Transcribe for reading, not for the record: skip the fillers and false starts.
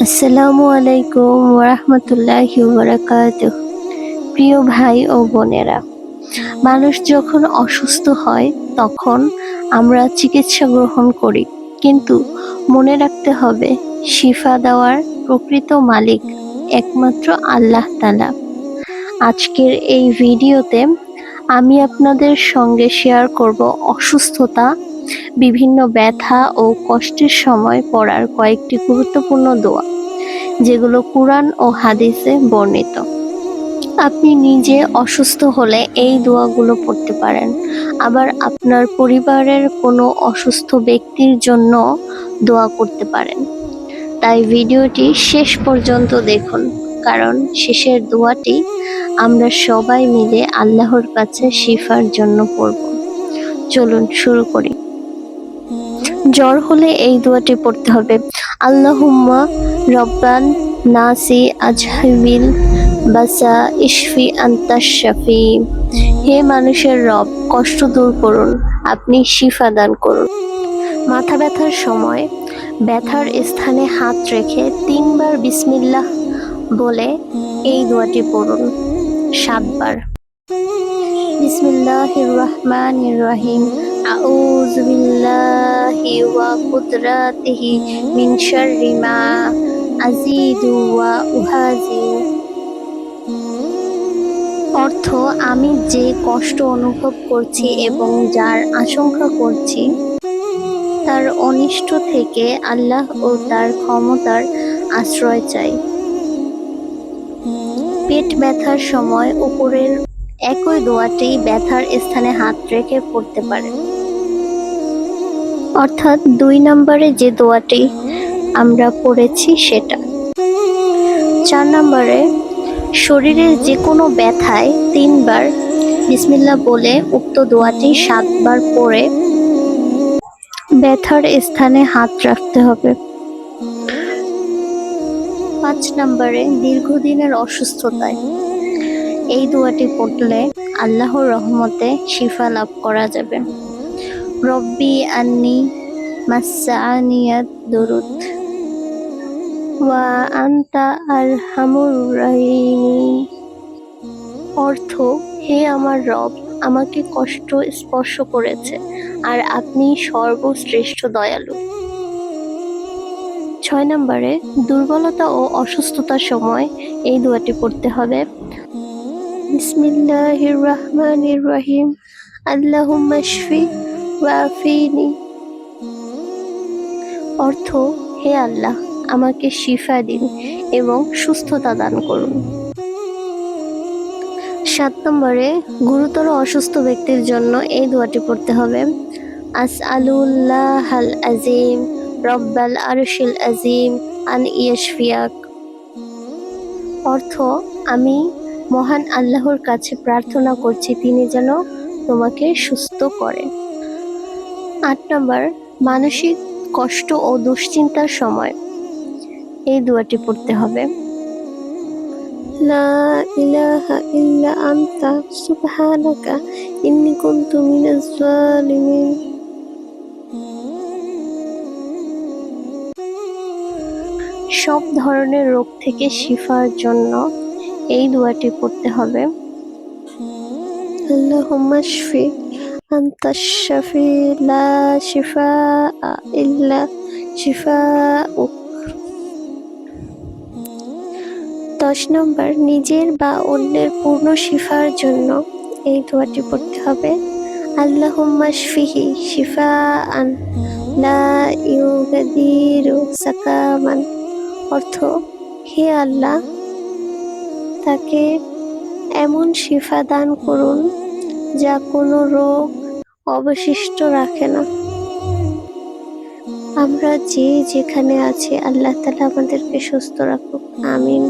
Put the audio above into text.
আসসালামু আলাইকুম ওয়ারাহমাতুল্লাহি ওয়াবারাকাতুহ। প্রিয় ভাই ও বোনেরা, মানুষ যখন অসুস্থ হয় তখন আমরা চিকিৎসা গ্রহণ করি, কিন্তু মনে রাখতে হবে শিফা দেওয়ার প্রকৃত মালিক একমাত্র আল্লাহ তাআলা। আজকের এই ভিডিওতে আমি আপনাদের সঙ্গে শেয়ার করব অসুস্থতা, বিভিন্ন ব্যথা ও কষ্টের সময় পড়ার কয়েকটি গুরুত্বপূর্ণ দোয়া, যেগুলো কুরআন ও হাদিসে বর্ণিত। আপনি নিজে অসুস্থ হলে এই দোয়াগুলো পড়তে পারেন, আবার আপনার পরিবারের কোনো অসুস্থ ব্যক্তির জন্য দোয়া করতে পারেন। তাই ভিডিওটি শেষ পর্যন্ত দেখুন, কারণ শেষের দোয়াটি আমরা সবাই মিলে আল্লাহর কাছে শিফার জন্য পড়ব। চলুন শুরু করি। জ্বর হলে এই দোয়াটি পড়তে হবে: আল্লাহুম্মা রব্বান নাসি আজহিবিল বাসা ইশফি আন্তাশ শাফি। হে মানুষের রব, কষ্ট দূর করুন, আপনি শিফা দান করুন। মাথা ব্যথার সময় ব্যথার স্থানে হাত রেখে 3 বার বিসমিল্লাহ বলে এই দোয়াটি পড়ুন 7 বার। বিসমিল্লাহির রহমানির রহিম। আউযু বিল্লাহি ওয়া কুদরাতিহি মিন শাররি মা আজিদু ওয়া উহাজিউ। অর্থ: আমি যে কষ্ট অনুভব করছি এবং যার আশঙ্কা করছি, তার অনিষ্ট থেকে আল্লাহ ও তার ক্ষমতার আশ্রয় চাই। পেট ব্যথার সময় উপরের একই দোয়াটি ব্যথার স্থানে হাত রেখে পড়তে পারেন, অর্থাৎ 2 নম্বরে যে দোয়াটি আমরা পড়েছি সেটা। 4 নম্বরে শরীরের যে কোনো ব্যথায় 3 বার বিসমিল্লাহ বলে উক্ত দোয়াটি 7 বার পড়ে ব্যথার স্থানে হাত রাখতে হবে। 5 নম্বরে দীর্ঘদিনের অসুস্থতায় এই দোয়াটি পড়লে আল্লাহর রহমতে শিফা লাভ করা যাবে। রব্বি আন্নি মাসসানিয়াদ দুরুদ ওয়া আনতা আরহামুর রাহিমিন। অর্থ: হে আমার রব, আমাকে কষ্ট স্পর্শ করেছে, আর আপনি সর্বশ্রেষ্ঠ দয়ালু। 6 নম্বরে দুর্বলতা ও অসুস্থতার সময় এই দোয়াটি পড়তে হবে: বিসমিল্লাহির রহমানির রহিম। আল্লাহুম্মা ইশফি ওয়াফিনি। অর্থ: হে আল্লাহ, আমাকে শিফা দিন এবং সুস্থতা দান করুন। 7 নম্বরে গুরুতর অসুস্থ ব্যক্তির জন্য এই দোয়াটি পড়তে হবে: আসআলুল্লাহাল আযীম রব্বাল আরশিল আযীম আন ইয়াশফিয়াক। অর্থ: আমি মহান আল্লাহর কাছে প্রার্থনা করছি তিনি যেন তোমাকে সুস্থ করেন। 8 নম্বর, মানসিক কষ্ট ও দুশ্চিন্তার সময় এই দোয়াটি পড়তে হবে: লা ইলাহা ইল্লা আনতা সুবহানাকা ইন্নী কুনতু মিনাজ জালিমিন। সব ধরনের রোগ থেকে শিফার জন্য এই দোয়াটি পড়তে হবে: আল্লাহুম্মা ইশফি আনতাশ শাফি লা শিফাআ ইল্লা শিফাউক। 10 নম্বর, নিজের বা অন্যের পূর্ণ শিফার জন্য এই দোয়াটি পড়তে হবে: আল্লাহুম্মা ইশফিহি শিফাআন লা ইউগাদিরু সাকামান। অর্থ: হে আল্লাহ, তাকে এমন শিফা দান করুন যা কোনো রোগ অবশিষ্ট রাখে না। আমরা যে যেখানে আছি, আল্লাহ তাআলা আমাদেরকে সুস্থ রাখুক, আমিন।